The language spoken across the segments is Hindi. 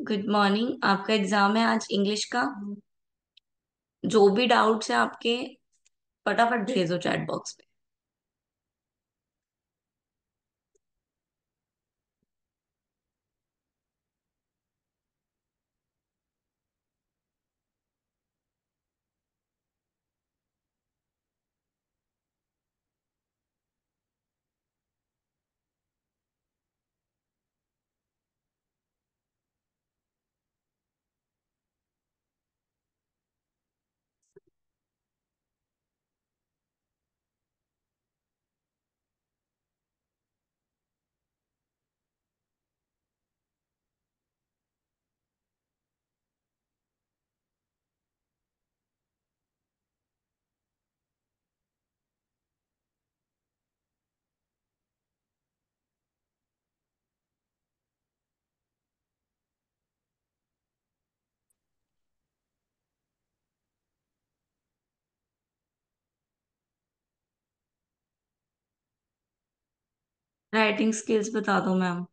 Good morning. आपका एग्जाम है आज इंग्लिश का। जो भी डाउट्स है आपके फटाफट भेजो चैट बॉक्स पे। राइटिंग स्किल्स बता दो मैम।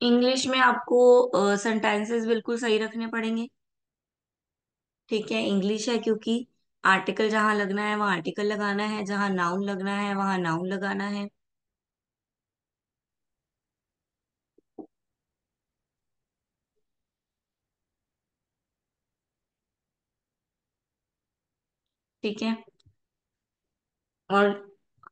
इंग्लिश में आपको सेंटेंसेस बिल्कुल सही रखने पड़ेंगे। ठीक है, इंग्लिश है क्योंकि आर्टिकल जहां लगना है वहां आर्टिकल लगाना है, जहां नाउन लगना है वहां नाउन लगाना है। ठीक है। और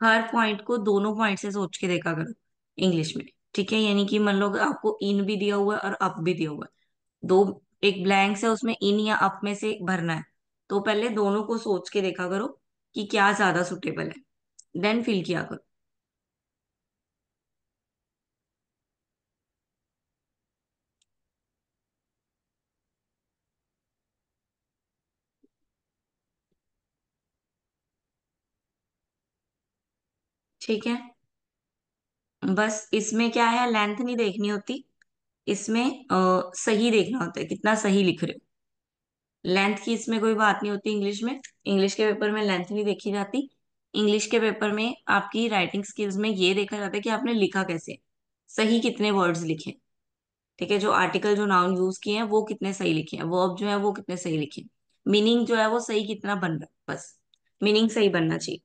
हर पॉइंट को दोनों पॉइंट से सोच के देखा करो इंग्लिश में। ठीक है, यानी कि मान लो अगर आपको इन भी दिया हुआ है और अप भी दिया हुआ है, दो एक ब्लैंक्स है उसमें इन या अप में से भरना है, तो पहले दोनों को सोच के देखा करो कि क्या ज्यादा सुटेबल है, देन फिल किया करो। ठीक है। बस इसमें क्या है, लेंथ नहीं देखनी होती। इसमें सही देखना होता है, कितना सही लिख रहे हो। लेंथ की इसमें कोई बात नहीं होती इंग्लिश में। इंग्लिश के पेपर में लेंथ नहीं देखी जाती। इंग्लिश के पेपर में आपकी राइटिंग स्किल्स में ये देखा जाता है कि आपने लिखा कैसे, सही कितने वर्ड्स लिखे। ठीक है, जो आर्टिकल जो नाउन यूज किए हैं वो कितने सही लिखे हैं, वर्ब जो है वो कितने सही लिखे हैं, मीनिंग जो है वो सही कितना बन रहा है, बस मीनिंग सही बनना चाहिए।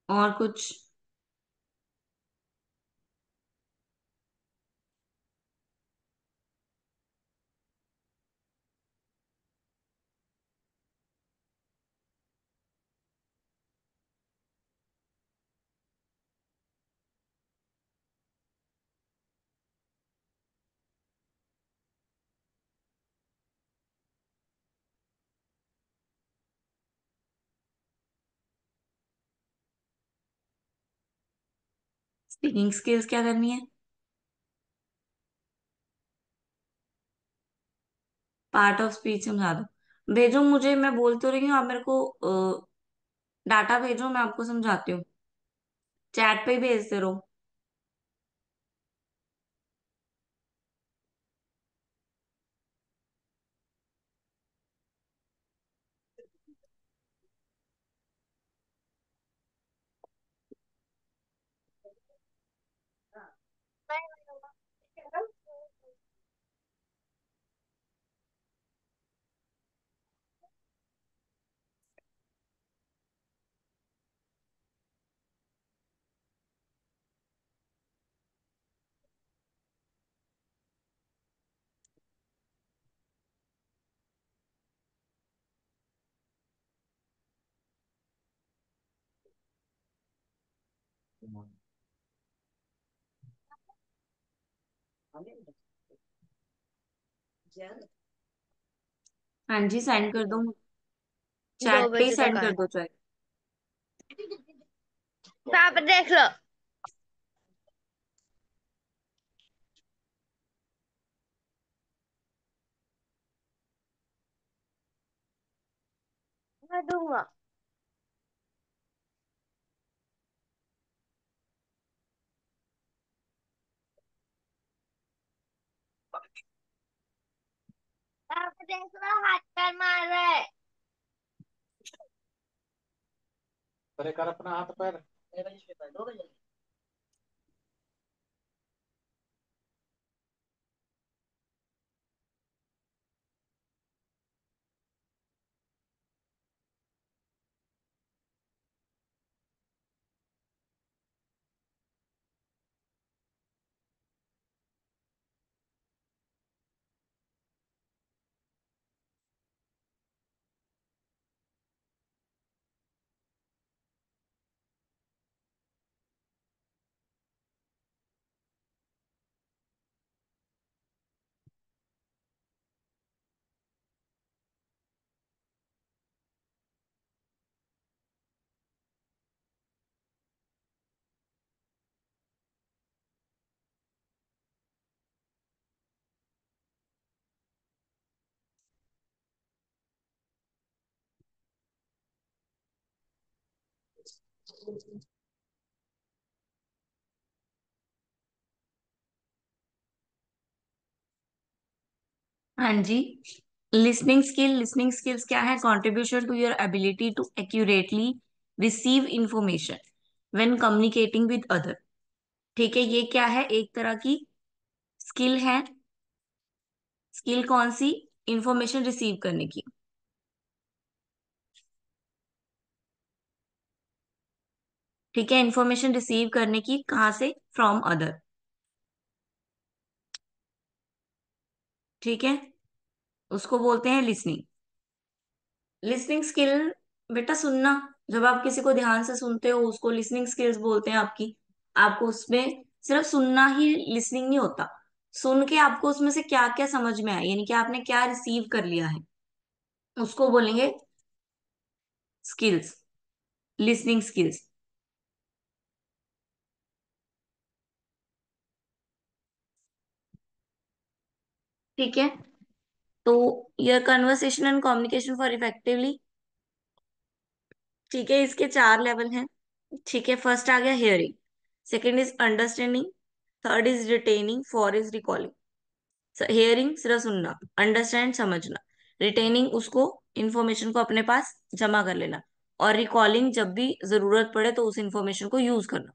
और कुछ? स्पीकिंग स्किल्स क्या करनी है? पार्ट ऑफ स्पीच समझा दो, भेजो मुझे, मैं बोल तो रही हूँ, आप मेरे को डाटा भेजो, मैं आपको समझाती हूँ। चैट पे ही भेजते रहो। हाँ जी, सेंड कर दो। 2 चैट पे ही बजे तक सेंड कर आए। दो चाहे। पापा देख लो। मैं दूंगा। आप देख लो, हाथ पैर मार रहा है। अरे कर अपना हाथ पैर। हाँ जी। लिसनिंग स्किल्स क्या है? Contribution to your ability to accurately receive information when communicating with other. ठीक है, ये क्या है? एक तरह की स्किल है। स्किल कौन सी? इंफॉर्मेशन रिसीव करने की। ठीक है, इंफॉर्मेशन रिसीव करने की कहाँ से? From other. ठीक है, उसको बोलते हैं लिसनिंग। लिसनिंग स्किल बेटा सुनना। जब आप किसी को ध्यान से सुनते हो उसको लिसनिंग स्किल्स बोलते हैं आपकी। आपको उसमें सिर्फ सुनना ही लिसनिंग नहीं होता। सुन के आपको उसमें से क्या क्या समझ में आया, यानी कि आपने क्या रिसीव कर लिया है, उसको बोलेंगे स्किल्स, लिसनिंग स्किल्स। ठीक है, तो your conversation and communication for effectively. ठीक है, इसके चार लेवल हैं। ठीक है, फर्स्ट आ गया hearing, second is understanding, third is retaining, four is recalling. Hearing सिर्फ सुनना, अंडरस्टैंड समझना, रिटेनिंग उसको इंफॉर्मेशन को अपने पास जमा कर लेना, और रिकॉलिंग जब भी जरूरत पड़े तो उस इंफॉर्मेशन को यूज करना।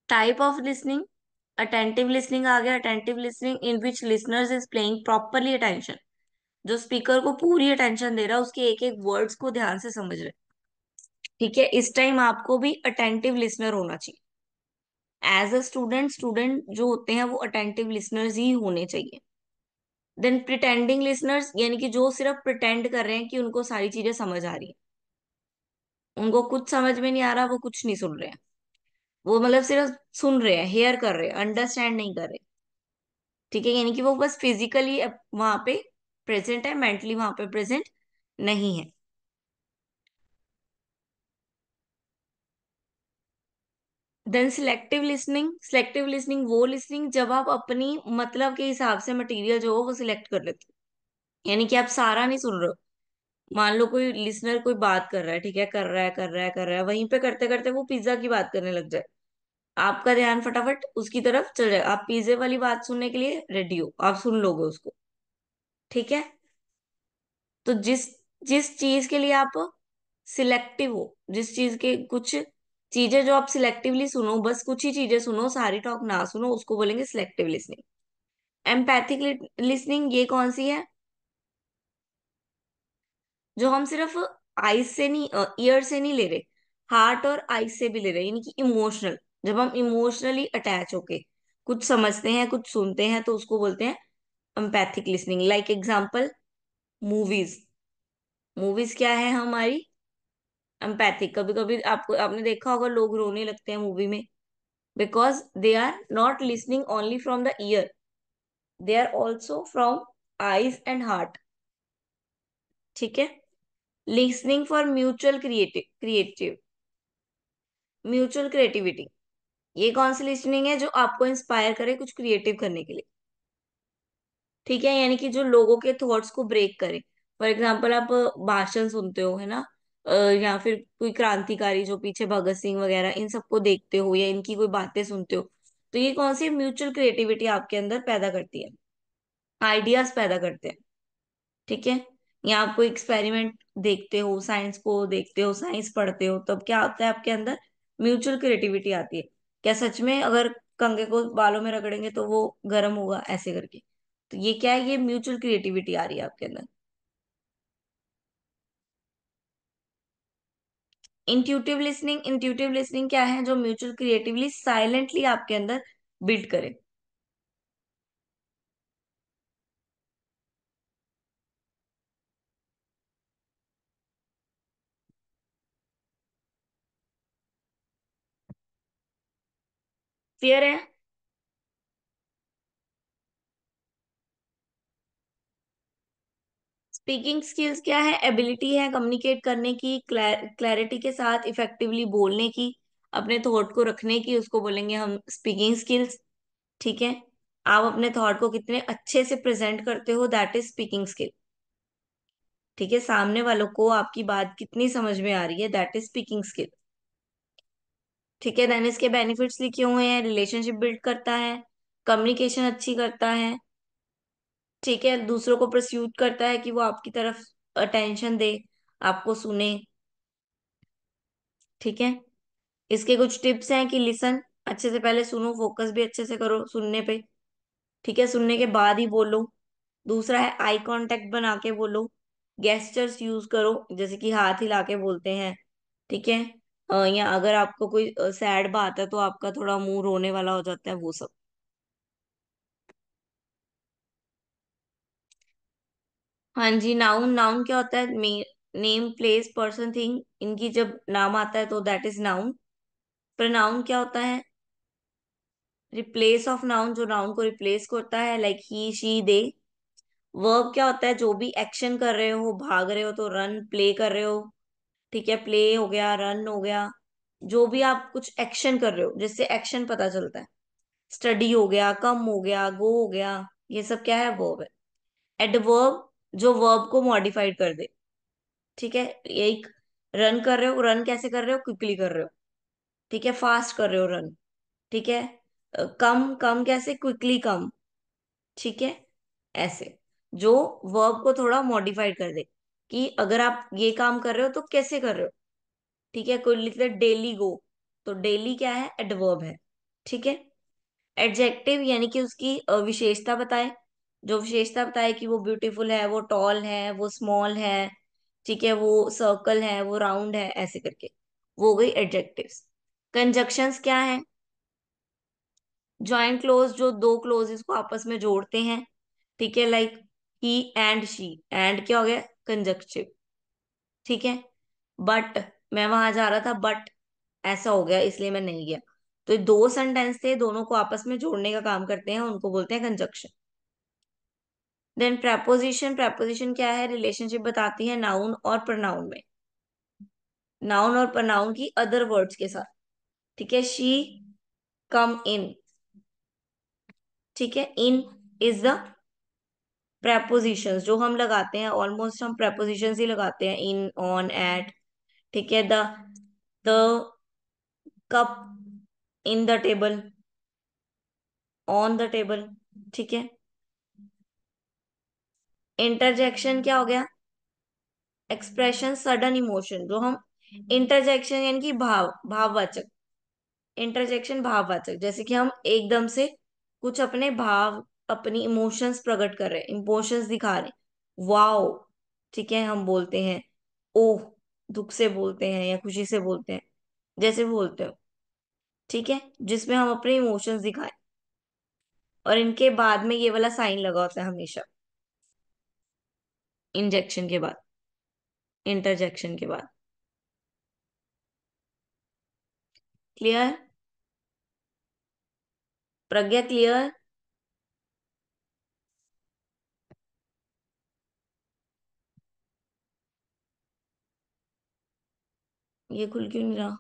Type of listening, attentive listening आ गया। Attentive listening in which listeners is playing properly attention, जो स्पीकर को पूरी अटेंशन दे रहा है, उसके एक एक वर्ड्स को ध्यान से समझ रहे। ठीक है, इस टाइम आपको भी अटेंटिव लिसनर होना चाहिए। एज अ स्टूडेंट, स्टूडेंट जो होते हैं वो अटेंटिव लिसनर्स ही होने चाहिए। देन प्रिटेंडिंग लिसनर्स, यानी कि जो सिर्फ प्रिटेंड कर रहे हैं कि उनको सारी चीजें समझ आ रही है, उनको कुछ समझ में नहीं आ रहा, वो कुछ नहीं सुन रहे हैं। वो मतलब सिर्फ सुन रहे हैं, हेयर कर रहे हैं, अंडरस्टैंड नहीं कर रहे। ठीक है, यानी कि वो बस फिजिकली वहां पे प्रेजेंट है, मेंटली वहां पे प्रेजेंट नहीं है। Then selective listening, selective listening वो लिसनिंग जब आप अपनी मतलब के हिसाब से मटेरियल जो हो वो सिलेक्ट कर लेते हो, यानी कि आप सारा नहीं सुन रहे हो। मान लो कोई लिसनर कोई बात कर रहा है, ठीक है, कर रहा है, वहीं पे करते करते वो पिज्जा की बात करने लग जाए, आपका ध्यान फटाफट उसकी तरफ चल जाए, आप पिज्जे वाली बात सुनने के लिए रेडी हो, आप सुन लोगे उसको। ठीक है, तो जिस जिस चीज के लिए आप सिलेक्टिव हो, जिस चीज के कुछ चीजें जो आप सिलेक्टिवली सुनो, बस कुछ ही चीजें सुनो, सारी टॉक ना सुनो, उसको बोलेंगे सिलेक्टिव लिसनिंग। एम्पैथिक लिसनिंग ये कौन सी है? जो हम सिर्फ आईज से नहीं, ईयर से नहीं ले रहे, हार्ट और आईज से भी ले रहे, यानी कि इमोशनल। जब हम इमोशनली अटैच होके कुछ समझते हैं, कुछ सुनते हैं, तो उसको बोलते हैं empathic listening. Like example, movies. Movies क्या है हमारी? एम्पैथिक। कभी कभी आपको आपने देखा होगा लोग रोने लगते हैं मूवी में, because they are not listening only from the ear, they are also from eyes and heart. ठीक है, listening for mutual creative mutual creativity, ये कौन सी लिसनिंग है? जो आपको इंस्पायर करे कुछ क्रिएटिव करने के लिए। ठीक है, यानी कि जो लोगों के थॉट्स को ब्रेक करे, फॉर एग्जाम्पल आप भाषण सुनते हो, है ना, या फिर कोई क्रांतिकारी जो पीछे भगत सिंह वगैरह इन सबको देखते हो या इनकी कोई बातें सुनते हो, तो ये कौन सी म्यूचुअल क्रिएटिविटी आपके अंदर पैदा करती है, आइडियाज पैदा करते हैं। ठीक है। या आप कोई एक्सपेरिमेंट देखते हो, साइंस को देखते हो, साइंस पढ़ते हो, तब क्या होता है आपके अंदर, म्यूचुअल क्रिएटिविटी आती है। क्या सच में अगर कंघे को बालों में रगड़ेंगे तो वो गर्म होगा, ऐसे करके। तो ये क्या है, ये म्यूचुअल क्रिएटिविटी आ रही है आपके अंदर। इंट्यूटिव लिसनिंग क्या है, जो म्यूचुअल क्रिएटिवली साइलेंटली आपके अंदर बिल्ड करे। क्लियर है। स्पीकिंग स्किल्स क्या है, एबिलिटी है कम्युनिकेट करने की, क्लैरिटी के साथ इफेक्टिवली बोलने की, अपने थॉट को रखने की, उसको बोलेंगे हम स्पीकिंग स्किल्स। ठीक है। आप अपने थॉट को कितने अच्छे से प्रेजेंट करते हो, दैट इज स्पीकिंग स्किल। ठीक है। सामने वालों को आपकी बात कितनी समझ में आ रही है, दैट इज स्पीकिंग स्किल। ठीक है। देन इसके बेनिफिट्स लिखे हुए हैं, रिलेशनशिप बिल्ड करता है, कम्युनिकेशन अच्छी करता है। ठीक है। दूसरों को प्रस्यूट करता है कि वो आपकी तरफ अटेंशन दे, आपको सुने। ठीक है। इसके कुछ टिप्स हैं कि लिसन, अच्छे से पहले सुनो, फोकस भी अच्छे से करो सुनने पे। ठीक है। सुनने के बाद ही बोलो। दूसरा है आई कांटेक्ट बना के बोलो, गेस्चर्स यूज करो, जैसे कि हाथ हिला के बोलते हैं। ठीक है। या अगर आपको कोई सैड बात है तो आपका थोड़ा मुंह रोने वाला हो जाता है, वो सब। हाँ जी। नाउन, नाउन क्या होता है, नेम, प्लेस, पर्सन, थिंग, इनकी जब नाम आता है तो दैट इज नाउन। प्रोनाउन क्या होता है, रिप्लेस ऑफ नाउन, जो नाउन को रिप्लेस करता है, like he, she, they. Verb क्या होता है, जो भी एक्शन कर रहे हो, भाग रहे हो तो रन, प्ले कर रहे हो। ठीक है। प्ले हो गया, रन हो गया, जो भी आप कुछ एक्शन कर रहे हो जिससे एक्शन पता चलता है। स्टडी हो गया, कम हो गया, गो हो गया, ये सब क्या है, वर्ब है। एडवर्ब, जो वर्ब को मॉडिफाइड कर दे। ठीक है। एक, रन कर रहे हो, रन कैसे कर रहे हो, क्विकली कर रहे हो। ठीक है। फास्ट कर रहे हो रन। ठीक है। कम, कम कैसे, क्विकली कम। ठीक है। ऐसे, जो वर्ब को थोड़ा मॉडिफाइड कर दे, कि अगर आप ये काम कर रहे हो तो कैसे कर रहे हो। ठीक है। कोई लिख दे डेली गो, तो डेली क्या है, एडवर्ब है। ठीक है। एडजेक्टिव यानी कि उसकी विशेषता बताए, जो विशेषता बताए कि वो ब्यूटीफुल है, वो टॉल है, वो स्मॉल है। ठीक है। वो सर्कल है, वो राउंड है, ऐसे करके। वो हो गई एडजेक्टिव्स। कंजक्शंस क्या है, जॉइंट क्लोज, जो दो क्लोजेस को आपस में जोड़ते हैं। ठीक है। Like he and she, and क्या हो गया, कंजक्टिव। ठीक है। बट, मैं वहां जा रहा था बट ऐसा हो गया इसलिए मैं नहीं गया। तो ये दो सेंटेंस थे, दोनों को आपस में जोड़ने का काम करते हैं, उनको बोलते हैं कंजक्शन। देन प्रेपोजिशन, प्रेपोजिशन क्या है, रिलेशनशिप बताती है नाउन और प्रोनाउन में, नाउन और प्रोनाउन की अदर वर्ड्स के साथ। ठीक है। शी कम इन। ठीक है। इन इज द प्रेपोजिशंस जो हम लगाते हैं, ऑलमोस्ट हम प्रेपोजिशंस ही लगाते हैं, इन, ऑन, एट। ठीक है। The cup in the table, on the table. ठीक है। इंटरजेक्शन क्या हो गया, एक्सप्रेशन, सडन इमोशन, जो हम इंटरजेक्शन यानी कि भाव, भाववाचक। इंटरजेक्शन भाववाचक, जैसे कि हम एकदम से कुछ अपने भाव, अपनी इमोशंस प्रकट कर रहे हैं, इमोशंस दिखा रहे हैं, वाओ। ठीक है। हम बोलते हैं ओह, दुख से बोलते हैं या खुशी से बोलते हैं, जैसे भी बोलते हो। ठीक है। जिसमें हम अपने इमोशंस दिखाएं, और इनके बाद में ये वाला साइन लगा होता है हमेशा, इंजेक्शन के बाद, इंटरजेक्शन के बाद। क्लियर। प्रज्ञा क्लियर। ये खुल क्यों नहीं रहा।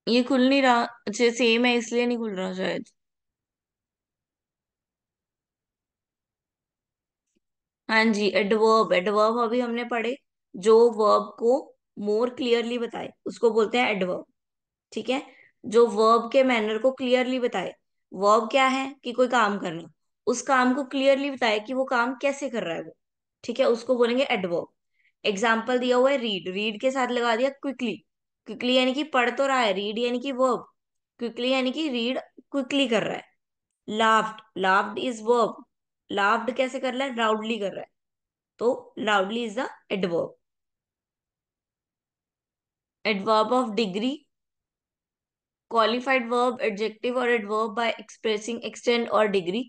ये खुल नहीं रहा। अच्छा सेम है इसलिए नहीं खुल रहा शायद। हाँ जी, एडवर्ब। एडवर्ब अभी हमने पढ़े, जो वर्ब को मोर क्लियरली बताए उसको बोलते हैं एडवर्ब। ठीक है, जो वर्ब के मैनर को क्लियरली बताए। वर्ब क्या है कि कोई काम करना, उस काम को क्लियरली बताए कि वो काम कैसे कर रहा है वो। ठीक है, उसको बोलेंगे एडवर्ब। एग्जाम्पल दिया हुआ है रीड, रीड के साथ लगा दिया क्विकली। क्विकली यानी कि पढ़ तो रहा है, रीड यानी कि वर्ब, क्विकली यानी कि रीड क्विकली कर रहा है। Laughed, laughed is verb. Laughed कैसे कर रहा है, लाउडली कर रहा है, तो loudly is the adverb. Adverb of degree, qualified verb, adjective or adverb by expressing extent or degree.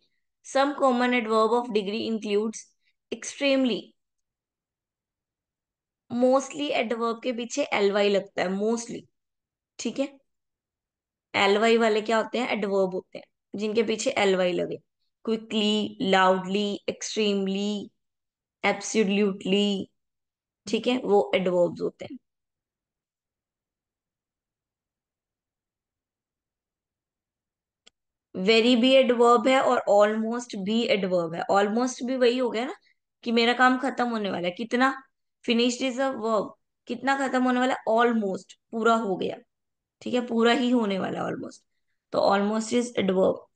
Some common adverb of degree includes extremely. Mostly adverb के पीछे एल वाई लगता है, मोस्टली। ठीक है, एल वाई वाले क्या होते हैं, एडवर्ब होते हैं जिनके पीछे एल वाई लगे। Quickly, loudly, extremely, absolutely. ठीक है, वो एडवर्ब्स होते हैं। वेरी भी एडवर्ब है और ऑलमोस्ट भी एडवर्ब है। ऑलमोस्ट भी वही हो गया ना, कि मेरा काम खत्म होने वाला है कितना। फिनिश्ड इज अ वर्ब, कितना खत्म होने वाला है, ऑलमोस्ट पूरा हो गया। ठीक है, पूरा ही होने वाला है ऑलमोस्ट, तो almost is adverb.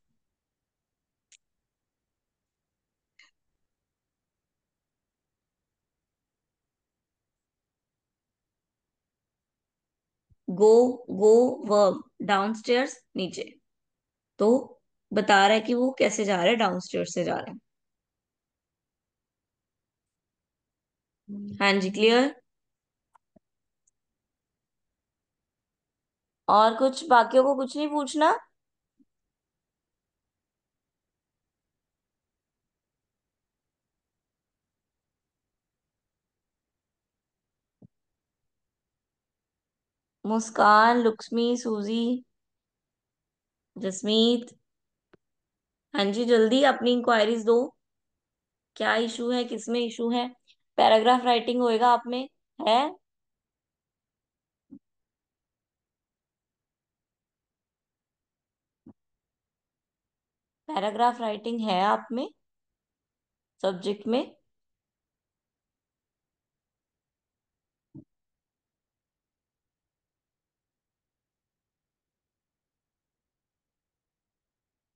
Go, go verb, downstairs नीचे, तो बता रहा है कि वो कैसे जा रहा है, डाउनस्टेयर्स से जा रहा है। हाँ जी, क्लियर। और कुछ बाकियों को कुछ नहीं पूछना। मुस्कान, लुक्समी, सूजी, जसमीत। हाँ जी, जल्दी अपनी इंक्वायरीज दो। क्या इशू है, किसमें इशू है। पैराग्राफ राइटिंग होएगा आप में, है। पैराग्राफ राइटिंग है आप में, सब्जेक्ट में।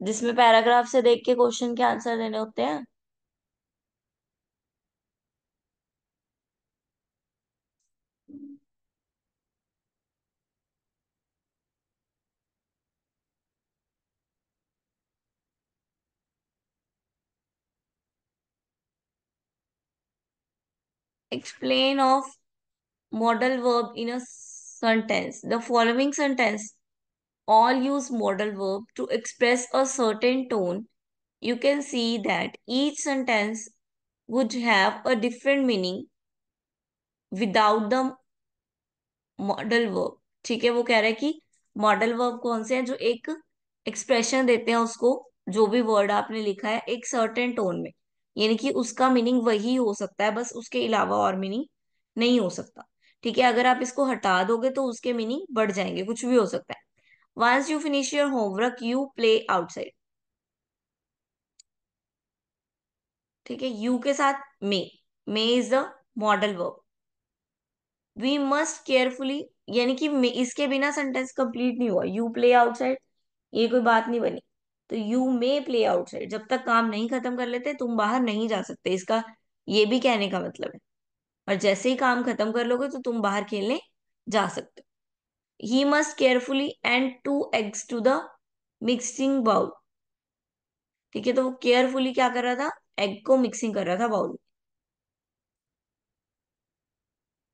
जिसमें पैराग्राफ से देख के क्वेश्चन के आंसर देने होते हैं। Explain of modal verb in a sentence. The following sentence all use modal verb to express a certain tone. You can see that each sentence would have a different meaning without the modal verb. ठीक है, वो कह रहा है कि मॉडल वर्ब कौन से हैं जो एक एक्सप्रेशन देते हैं उसको, जो भी वर्ड आपने लिखा है एक सर्टेन टोन में, यानी कि उसका मीनिंग वही हो सकता है, बस उसके अलावा और मीनिंग नहीं हो सकता। ठीक है, अगर आप इसको हटा दोगे तो उसके मीनिंग बढ़ जाएंगे, कुछ भी हो सकता है। Once you finish your homework you play outside. ठीक है, यू के साथ may is the modal verb. We must carefully, यानी कि इसके बिना सेंटेंस कंप्लीट नहीं हुआ। यू प्ले आउटसाइड, ये कोई बात नहीं बनी। तो यू मे प्ले आउटसाइड, जब तक काम नहीं खत्म कर लेते तुम बाहर नहीं जा सकते, इसका ये भी कहने का मतलब है। और जैसे ही काम खत्म कर लोगे तो तुम बाहर खेलने जा सकते हो। He must carefully and two eggs to the mixing bowl. ठीक है, तो वो केयरफुली क्या कर रहा था, एग को मिक्सिंग कर रहा था बाउल।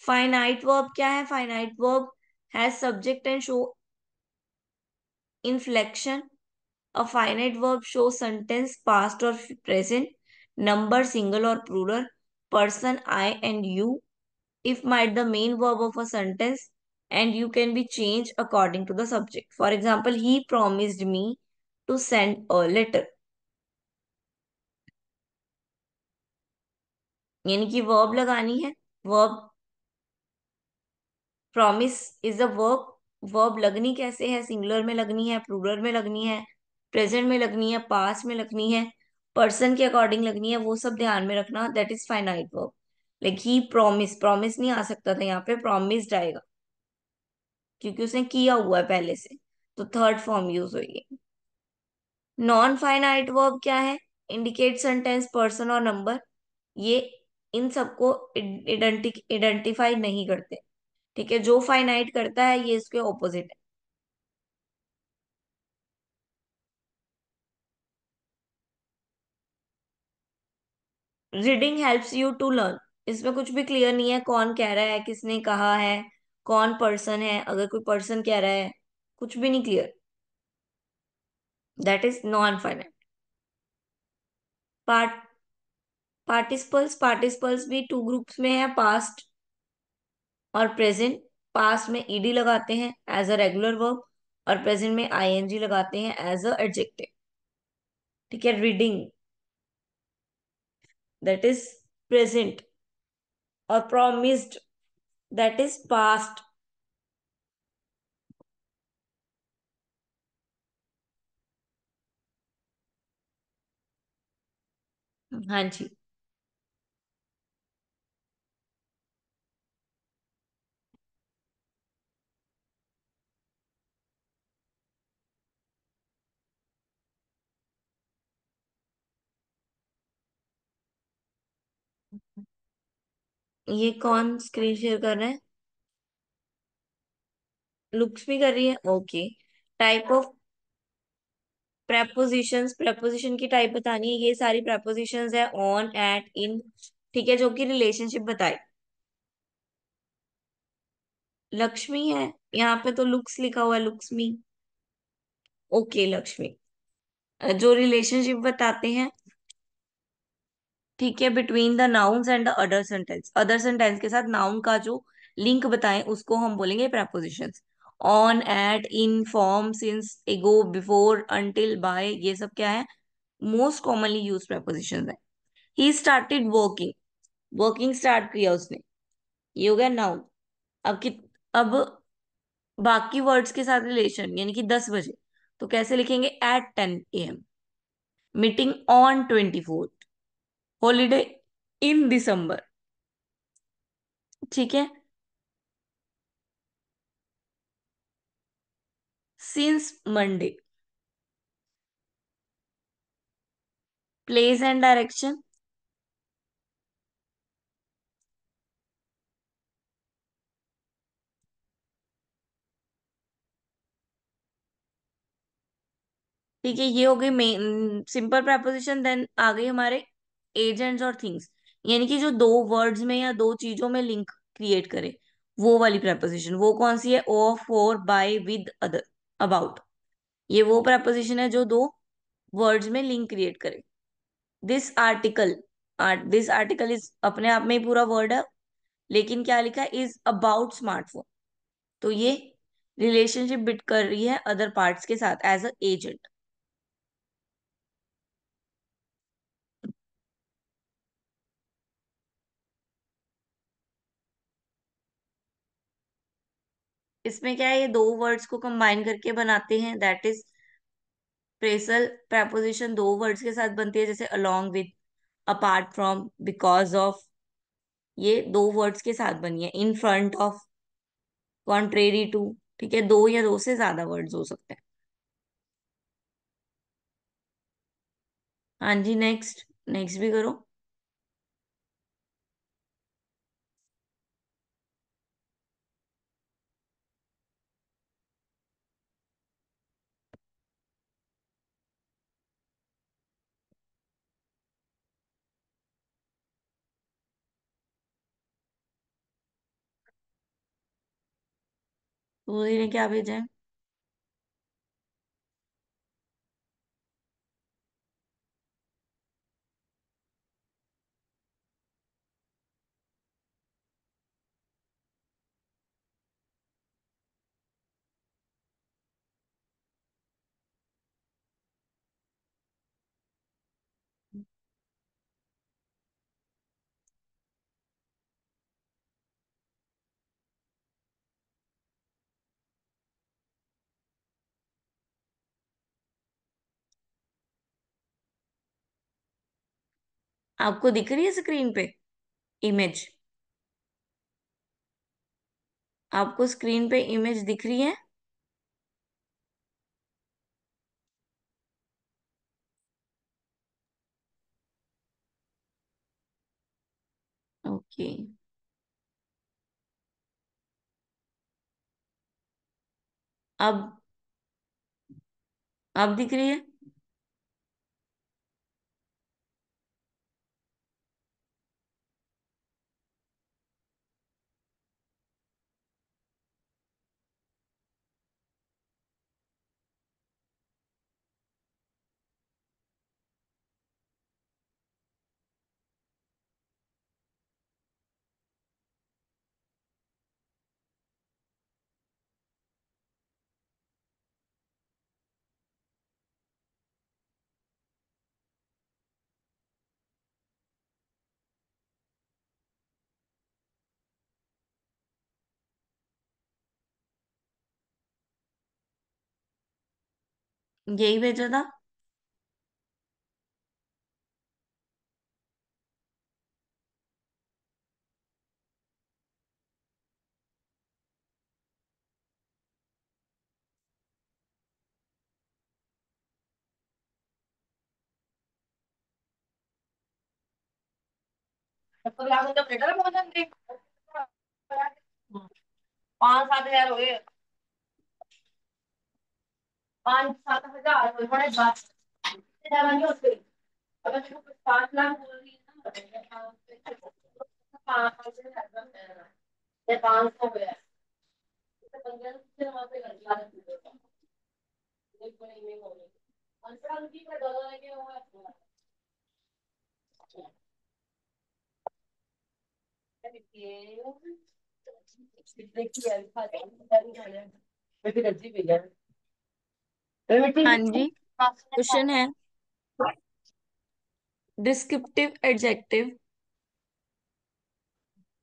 फाइनाइट वर्ब क्या है, finite verb has subject and show inflection. A finite verb shows sentence past or present, number single or plural, person I and you. If might the main verb of a sentence and you can be changed according to the subject. For example, he promised me to send a letter. यानी कि verb लगानी है। verb, promise is a verb, verb लगनी कैसे है, सिंगुलर में लगनी है, प्लूरल में लगनी है, प्रेजेंट में लगनी है, पास्ट में लगनी है, पर्सन के अकॉर्डिंग लगनी है, वो सब ध्यान में रखना। That is finite verb. Like he promise, promise नहीं आ सकता था, यहाँ पे प्रॉमिस्ड आएगा क्योंकि उसने किया हुआ है पहले से, तो थर्ड फॉर्म यूज होगी। नॉन फाइनाइट वर्ब क्या है? इंडिकेट सेंटेंस, पर्सन और नंबर। ये इन सबको आइडेंटिफाई नहीं करते। ठीक है, जो फाइनाइट करता है ये इसके ऑपोजिट है। Reading helps you to learn. इसमें कुछ भी क्लियर नहीं है, कौन कह रहा है, किसने कहा है, कौन पर्सन है, अगर कोई पर्सन कह रहा है, कुछ भी नहीं clear. That is non finite. Part participles, participles भी टू ग्रुप्स में है, पास्ट और प्रेजेंट। पास्ट में ईडी लगाते हैं एज अ रेगुलर वर्ब, और प्रेजेंट में आईएनजी लगाते हैं एज अ एडजेक्टिव। ठीक है, रीडिंग दैट इज प्रेजेंट, और प्रॉमिस्ड दैट इज पास्ट। हाँ जी। ये कौन स्क्रीन शेयर कर रहा है? लुक्स भी कर रही है, okay. Type of prepositions, preposition की टाइप बतानी है। ये सारी prepositions है, ऑन, एट, इन। ठीक है, जो कि रिलेशनशिप बताए। लक्ष्मी है, यहाँ पे तो लुक्स लिखा हुआ है, लुक्समी। ओके, लक्ष्मी। जो रिलेशनशिप बताते हैं, ठीक है, between the nouns and the other sentence. Other sentence के साथ नाउन का जो लिंक बताएं उसको हम बोलेंगे prepositions। On, at, in, from, since, ago, before, until, by, ये सब क्या है? मोस्ट कॉमनली यूज prepositions है। He started working, working start किया उसने, ये हो गया नाउन। अब कि अब बाकी वर्ड्स के साथ रिलेशन, यानी कि 10 बजे, तो कैसे लिखेंगे? at 10 AM। Meeting on 24th। Holiday in December. ठीक है, since Monday. Place and direction, ठीक है, ये हो गई मेन सिंपल preposition। देन आ गई हमारे एजेंट्स और थिंग्स, यानी कि जो दो वर्ड्स में या दो चीजों में लिंक क्रिएट करे, वो वाली preposition। वो कौन सी है? Of, for, by, with, other, about. ये वो preposition है जो दो वर्ड्स में लिंक क्रिएट करे। This article, this article is अपने आप में ही पूरा वर्ड है, लेकिन क्या लिखा है? Is about smartphone. तो ये रिलेशनशिप बिट कर रही है अदर पार्ट्स के साथ एज अ एजेंट। इसमें क्या है? ये दो वर्ड्स को कंबाइन करके बनाते हैं, दैट इज फ्रेसल preposition। दो वर्ड्स के साथ बनती है, जैसे along with, apart from, because of। ये दो वर्ड्स के साथ बनी है, in front of, contrary to। ठीक है, दो या दो से ज्यादा वर्ड्स हो सकते हैं। हाँ जी, नेक्स्ट, नेक्स्ट भी करो। तो ने क्या भेजा है? आपको दिख रही है स्क्रीन पे इमेज? आपको स्क्रीन पे इमेज दिख रही है? ओके। अब अब दिख रही है? यही भेजा था। तो लागू तो बेटा भोजन दे। 5-7 हजार हुए। 5-7 हजार हुए बड़े बात। ज्यादा नहीं होते। अगर तुम 5 लाख बोल रही है ना। 500 हुए। 15 से वहां पे कर दिया। एक बड़ी में हो गई। अंतरा उनकी का डॉलर लेके हुआ है। देखिए अल्फा मैं फिर अजीब ही है। हाँ मिट्टी जी। क्वेश्चन है, डिस्क्रिप्टिव एडजेक्टिव।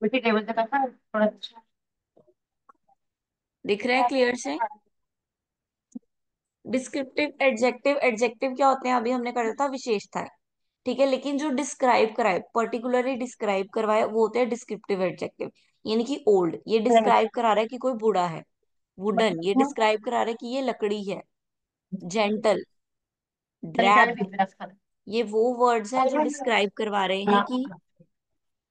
मिट्टी टेबल पे कैसा है थोड़ा अच्छा। दिख रहा है क्लियर से? डिस्क्रिप्टिव एडजेक्टिव, एडजेक्टिव क्या होते हैं? अभी हमने करा था विशेषताएं। ठीक है, लेकिन जो डिस्क्राइब कराए, पर्टिकुलरली डिस्क्राइब करवाए, वो होते हैं डिस्क्रिप्टिव एडजेक्टिव। यानी कि ओल्ड, ये डिस्क्राइब करा रहा है कि कोई बूढ़ा है। वुडन, ये डिस्क्राइब करा रहा है कि ये लकड़ी है। जेंटल, तरीका ड्रैप्ड, भी रखा ये वो वर्ड्स हैं जो डिस्क्राइब करवा रहे हैं कि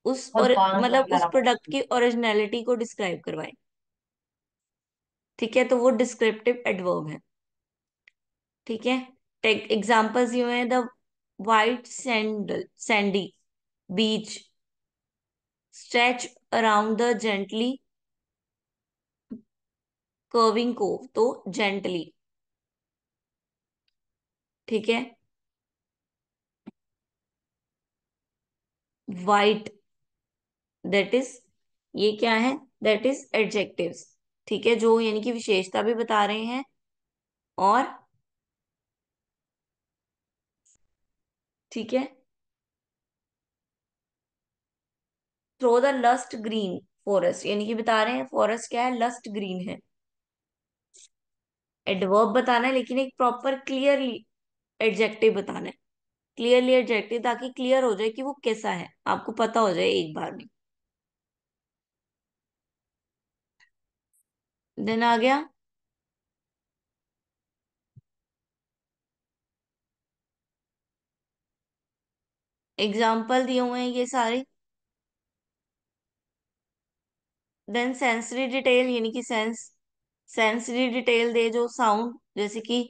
उस और और 500 मतलब उस वगैरह। प्रोडक्ट की ओरिजिनलिटी को डिस्क्राइब करवाए। ठीक है, तो वो डिस्क्रिप्टिव एडवर्ब है। ठीक है, टेक एग्जांपल्स ये हैं, the white sandy beach stretch around the gently curving cove, तो जेंटली। ठीक है, वाइट, दैट इज, ये क्या है? That is adjectives. ठीक है, जो यानी कि विशेषता भी बता रहे हैं। और ठीक है, through the lush green forest, यानी कि बता रहे हैं फॉरेस्ट क्या है, लस्ट ग्रीन है। एडवर्ब बताना है, लेकिन एक प्रॉपर क्लियरली एडजेक्टिव बताना है। क्लियरली एडजेक्टिव, ताकि क्लियर हो जाए कि वो कैसा है, आपको पता हो जाए एक बार में। देन आ गया, एग्जाम्पल दिए हुए हैं ये सारे। देन सेंसरी डिटेल, यानी कि सेंसरी डिटेल दे, जो साउंड, जैसे कि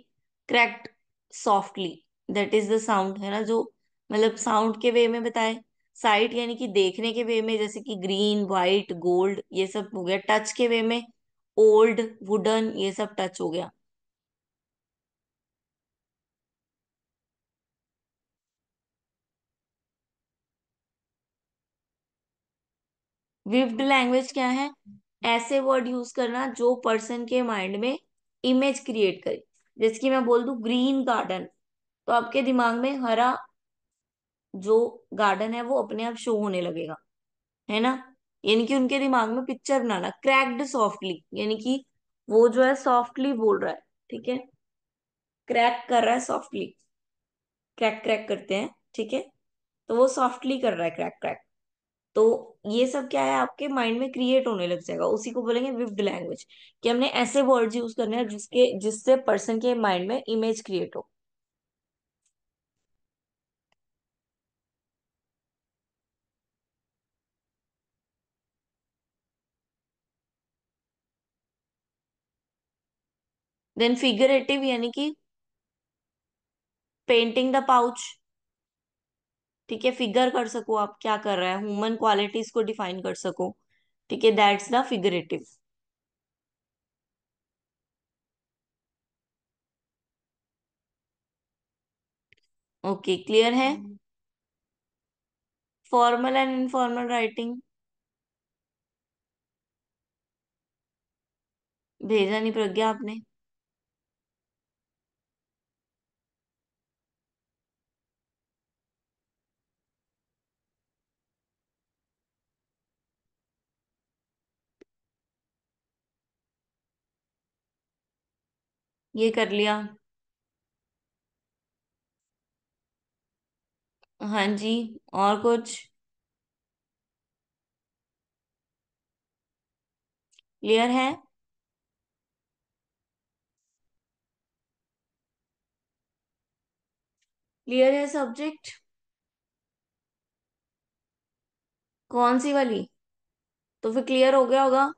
cracked softly, that is the sound, है ना, जो मतलब साउंड के वे में बताए। साइट, यानी कि देखने के वे में, जैसे कि ग्रीन, वाइट, गोल्ड, ये सब हो गया। टच के वे में, ओल्ड, वुडन, ये सब टच हो गया। विव्ड लैंग्वेज क्या है? ऐसे वर्ड यूज करना जो पर्सन के माइंड में इमेज क्रिएट करे। जैसे कि मैं बोल दूं ग्रीन गार्डन, तो आपके दिमाग में हरा जो गार्डन है वो अपने आप शो होने लगेगा, है ना। यानी कि उनके दिमाग में पिक्चर बनाना। क्रैक्ड सॉफ्टली, यानी कि वो जो है सॉफ्टली बोल रहा है। ठीक है, क्रैक कर रहा है सॉफ्टली, क्रैक क्रैक करते हैं। ठीक है, तो वो सॉफ्टली कर रहा है क्रैक क्रैक। तो ये सब क्या है, आपके माइंड में क्रिएट होने लग जाएगा, उसी को बोलेंगे विव्ड लैंग्वेज। कि हमने ऐसे वर्ड्स यूज करने हैं जिससे पर्सन के माइंड में इमेज क्रिएट हो। देन फिगरेटिव यानी कि पेंटिंग द पाउच। ठीक है, फिगर कर सको आप क्या कर रहा है, ह्यूमन क्वालिटीज को डिफाइन कर सको। ठीक है, that's the figurative. Okay, clear है। Formal and informal writing. भेजा नहीं प्रज्ञा आपने? ये कर लिया। हाँ जी। और कुछ? क्लियर है। क्लियर है सब्जेक्ट। कौन सी वाली? तो फिर क्लियर हो गया होगा।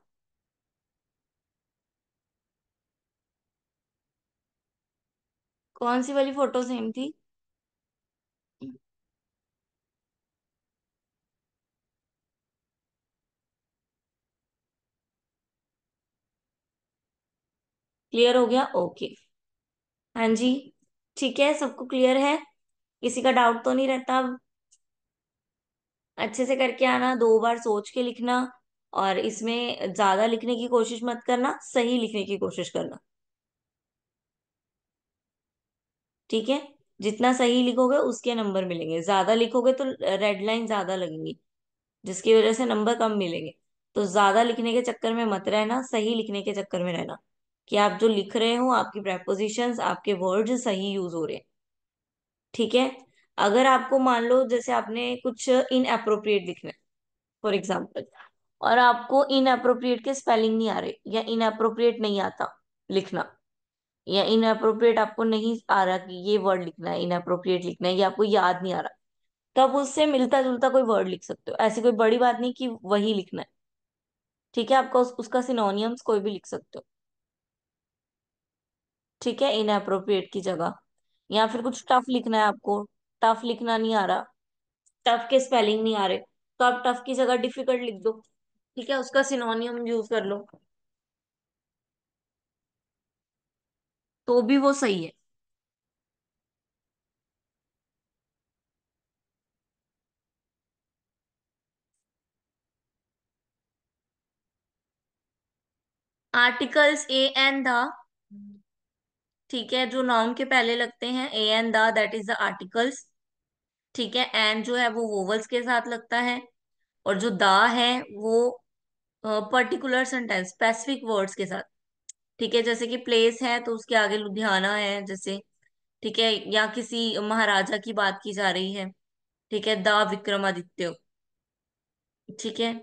कौन सी वाली फोटो सेम थी? क्लियर हो गया, ओके। हाँ जी। ठीक है, सबको क्लियर है? किसी का डाउट तो नहीं रहता अब? अच्छे से करके आना, 2 बार सोच के लिखना। और इसमें ज्यादा लिखने की कोशिश मत करना, सही लिखने की कोशिश करना। ठीक है। जितना सही लिखोगे उसके नंबर मिलेंगे, ज्यादा लिखोगे तो रेड लाइन ज्यादा लगेंगी, जिसकी वजह से नंबर कम मिलेंगे। तो ज्यादा लिखने के चक्कर में मत रहना, सही लिखने के चक्कर में रहना। कि आप जो लिख रहे हो, आपकी प्रेपोजिशंस, आपके वर्ड्स सही यूज हो रहे हैं। ठीक है। अगर आपको मान लो जैसे आपने कुछ इनअप्रोप्रिएट लिखना है, फॉर एग्जाम्पल, और आपको इनअप्रोप्रिएट के स्पेलिंग नहीं आ रहे, या इनअप्रोप्रिएट नहीं आता लिखना, या इनअप्रोप्रिएट आपको नहीं आ रहा कि ये वर्ड लिखना है, इनअप्रोप्रिएट लिखना है, या आपको याद नहीं आ रहा, तो आप उससे मिलता जुलता कोई वर्ड लिख सकते हो। ऐसी कोई बड़ी बात नहीं कि वही लिखना है। ठीक है, आपका उसका सिनोनियम्स कोई भी लिख सकते हो। ठीक है, इनअप्रोप्रिएट की जगह। या फिर कुछ टफ लिखना है आपको, टफ लिखना नहीं आ रहा, टफ के स्पेलिंग नहीं आ रहे, तो आप टफ की जगह डिफिकल्ट लिख दो। ठीक है, उसका सिनोनियम यूज कर लो, तो भी वो सही है। Articles A and the. ठीक है, जो नाउन के पहले लगते हैं, A and the, that is the articles. ठीक है, एंड जो है वो वोवल्स के साथ लगता है। और जो द है वो पर्टिकुलर सेंटेंस, स्पेसिफिक वर्ड्स के साथ। ठीक है, जैसे कि प्लेस है तो उसके आगे लुधियाना है जैसे। ठीक है, या किसी महाराजा की बात की जा रही है। ठीक है, द विक्रमादित्य। ठीक है,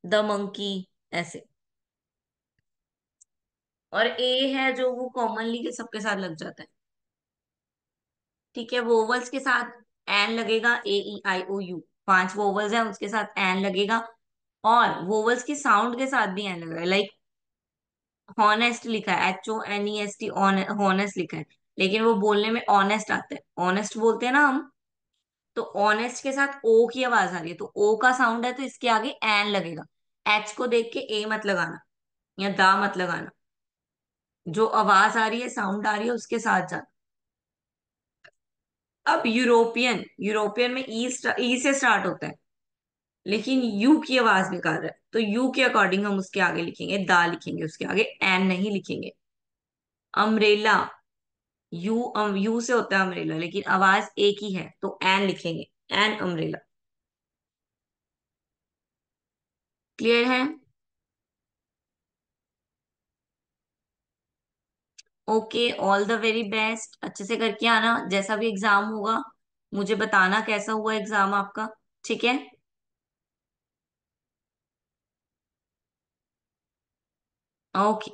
द मंकी, ऐसे। और ए है जो वो कॉमनली के सबके साथ लग जाता है। ठीक है, वोवल्स के साथ एन लगेगा, ए ई आई ओ यू, 5 वोवल्स हैं, उसके साथ एन लगेगा। और वोवल्स की साउंड के साथ भी एन लगेगा, लाइक हॉनेस्ट लिखा है, HONEST, हॉनेस्ट लिखा है, लेकिन वो बोलने में ऑनेस्ट आता है, ऑनेस्ट बोलते हैं ना हम। तो ऑनेस्ट के साथ ओ की आवाज आ रही है, तो ओ का साउंड है, तो इसके आगे एन लगेगा। एच को देख के ए मत लगाना, या दा मत लगाना। जो आवाज आ रही है, साउंड आ रही है, उसके साथ जाना। अब यूरोपियन, यूरोपियन में ई से स्टार्ट होता है, लेकिन यू की आवाज निकाल रहा है, तो यू के अकॉर्डिंग हम उसके आगे लिखेंगे, दा लिखेंगे, उसके आगे एन नहीं लिखेंगे। अम्ब्रेला, यू से होता है अम्ब्रेला, लेकिन आवाज एक ही है, तो एन लिखेंगे, एन अम्ब्रेला। क्लियर है। Okay, all the very best, अच्छे से करके आना, जैसा भी एग्जाम होगा मुझे बताना कैसा हुआ एग्जाम आपका। ठीक है। ओके।